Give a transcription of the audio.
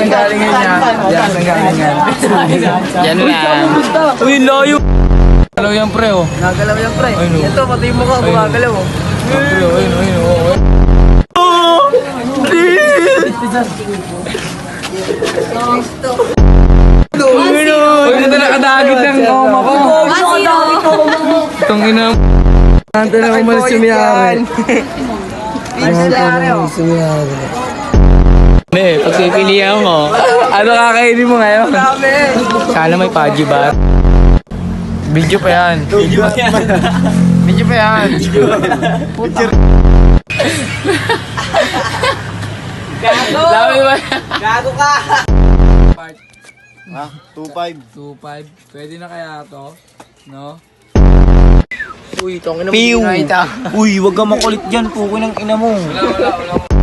galingan niya. Diyan ang galingan. Yan lang. Uy, layo. Galaw yan, pre, oh. Nagalaw yan, pre. Ayun, oh. Ito, pati mo ka, gumagalaw. Oh. Pre, oh, ayun, oh. Uy, ito nakadagit ng oma ko. Itong ina. Ante na umalis sumiyari. Sumiyari. Ne, pagpipilihan mo. Ano kakainin mo ngayon? Sana may paji ba? Video pa yan. Video pa yan. Gago! Dami ba? Gago ka! Ah, 2.5. 2.5. Pwede na kaya to? No? Uy, tong ina mo. Piu! Uy, wag ka makulit dyan. Pukoy ng ina mo. Wala.